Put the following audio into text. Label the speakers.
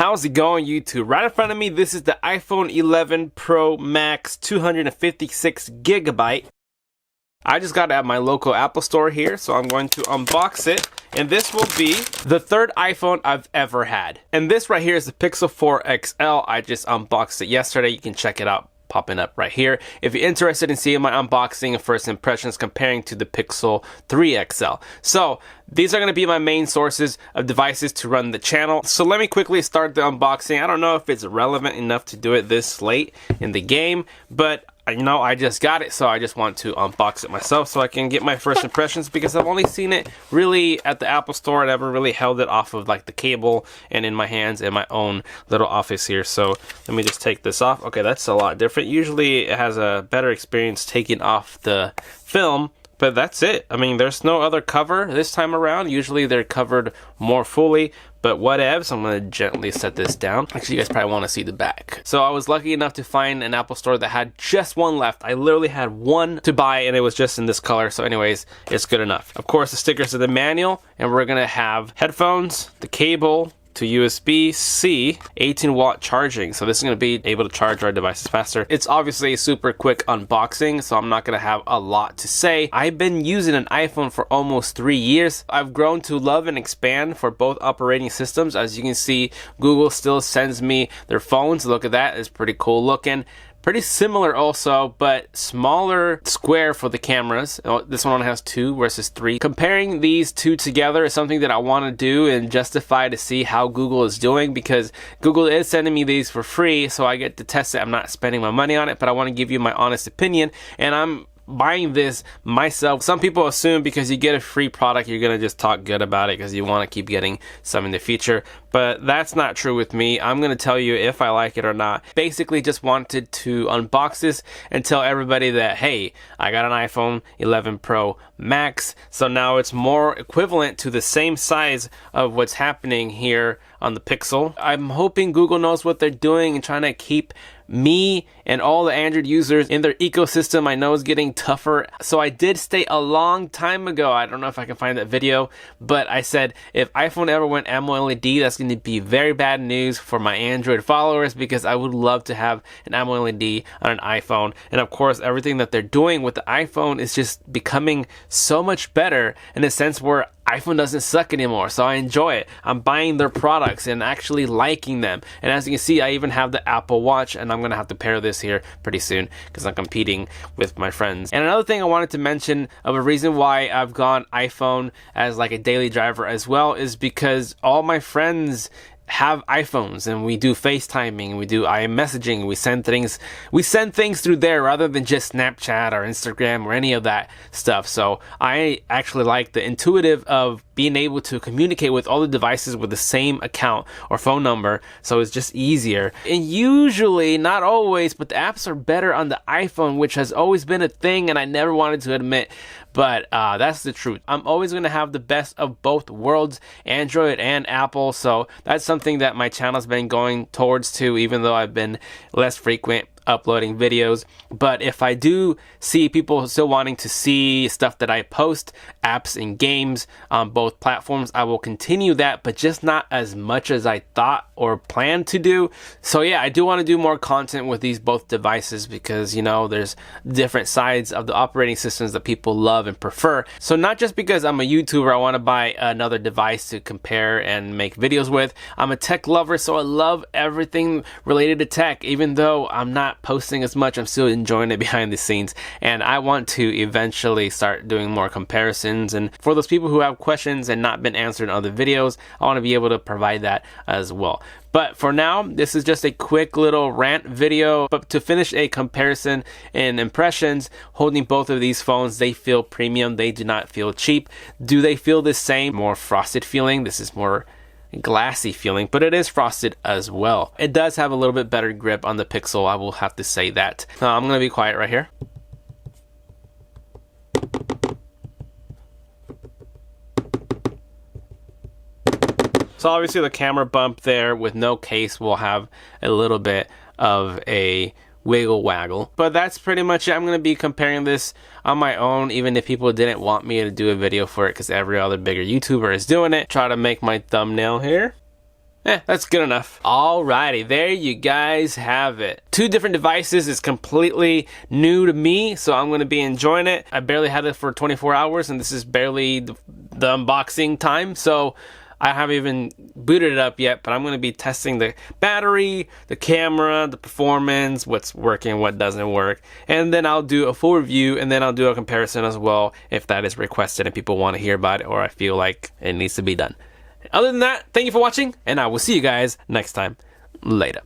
Speaker 1: How's it going, YouTube? Right in front of me, this is the iPhone 11 Pro Max 256 gigabyte. I just got it at my local Apple store here, so I'm going to unbox it. And this will be the third iPhone I've ever had. And this right here is the Pixel 4 XL. I just unboxed it yesterday. You can check it out popping up right here if you're interested in seeing my unboxing and first impressions comparing to the Pixel 3 XL. So these are going to be my main sources of devices to run the channel. So let me quickly start the unboxing. I don't know if it's relevant enough to do it this late in the game, but you know, I just got it, so I just want to unbox it myself so I can get my first impressions, because I've only seen it really at the Apple store. I never really held it off of like the cable and in my hands in my own little office here. So let me just take this off. Okay, that's a lot different. Usually it has a better experience taking off the film, but that's it. I mean, there's no other cover this time around. Usually they're covered more fully, but whatevs. I'm going to gently set this down. Actually, you guys probably want to see the back. So I was lucky enough to find an Apple store that had just one left. I literally had one to buy, and it was just in this color. So anyways, it's good enough. Of course, the stickers of the manual, and we're going to have headphones, the cable to USB-C, 18-watt charging. So this is going to be able to charge our devices faster. It's obviously a super quick unboxing, so I'm not going to have a lot to say. I've been using an iPhone for almost 3 years. I've grown to love and expand for both operating systems. As you can see, Google still sends me their phones. Look at that. It's pretty cool looking. Pretty similar also, but smaller square for the cameras. This one only has 2 versus 3. Comparing these two together is something that I want to do and justify to see how Google is doing, because Google is sending me these for free, so I get to test it. I'm not spending my money on it, but I want to give you my honest opinion, and I'm buying this myself. Some people assume because you get a free product, you're gonna just talk good about it because you want to keep getting some in the future, but that's not true with me. I'm gonna tell you if I like it or not. Basically just wanted to unbox this and tell everybody that, hey, I got an iPhone 11 Pro Max, so now it's more equivalent to the same size of what's happening here on the Pixel. I'm hoping Google knows what they're doing and trying to keep me and all the Android users in their ecosystem. I know it's getting tougher. So I did state a long time ago, I don't know if I can find that video, but I said if iPhone ever went AMOLED, that's going to be very bad news for my Android followers, because I would love to have an AMOLED on an iPhone. And of course, everything that they're doing with the iPhone is just becoming so much better in a sense where iPhone doesn't suck anymore, so I enjoy it. I'm buying their products and actually liking them. And as you can see, I even have the Apple Watch, and I'm gonna have to pair this here pretty soon because I'm competing with my friends. And another thing I wanted to mention of a reason why I've gone iPhone as like a daily driver as well is because all my friends have iPhones, and we do FaceTiming, we do iMessaging, we send things through there rather than just Snapchat or Instagram or any of that stuff. So I actually like the intuitive of being able to communicate with all the devices with the same account or phone number, so it's just easier. And usually, not always, but the apps are better on the iPhone, which has always been a thing and I never wanted to admit, but that's the truth. I'm always going to have the best of both worlds, Android and Apple, so that's something that my channel's been going towards too, even though I've been less frequent uploading videos. But if I do see people still wanting to see stuff that I post, apps and games on both platforms, I will continue that, but just not as much as I thought or planned to do. So yeah, I do want to do more content with these both devices, because you know, there's different sides of the operating systems that people love and prefer. So not just because I'm a YouTuber, I want to buy another device to compare and make videos with. I'm a tech lover, so I love everything related to tech. Even though I'm not posting as much, I'm still enjoying it behind the scenes, and I want to eventually start doing more comparisons. And for those people who have questions and not been answered in other videos, I want to be able to provide that as well. But for now, this is just a quick little rant video. But to finish a comparison and impressions, holding both of these phones, they feel premium. They do not feel cheap. Do they feel the same? More frosted feeling. This is more glassy feeling, but it is frosted as well. It does have a little bit better grip on the Pixel, I will have to say that. I'm gonna be quiet right here. So obviously the camera bump there with no case will have a little bit of a wiggle waggle, but that's pretty much it. I'm going to be comparing this on my own, even if people didn't want me to do a video for it, because every other bigger YouTuber is doing it. Try to make my thumbnail here. That's good enough. Alrighty, there you guys have it. 2 different devices is completely new to me, so I'm going to be enjoying it. I barely had it for 24 hours, and this is barely the unboxing time, so I haven't even booted it up yet, but I'm going to be testing the battery, the camera, the performance, what's working, what doesn't work, and then I'll do a full review, and then I'll do a comparison as well if that is requested and people want to hear about it, or I feel like it needs to be done. Other than that, thank you for watching, and I will see you guys next time. Later.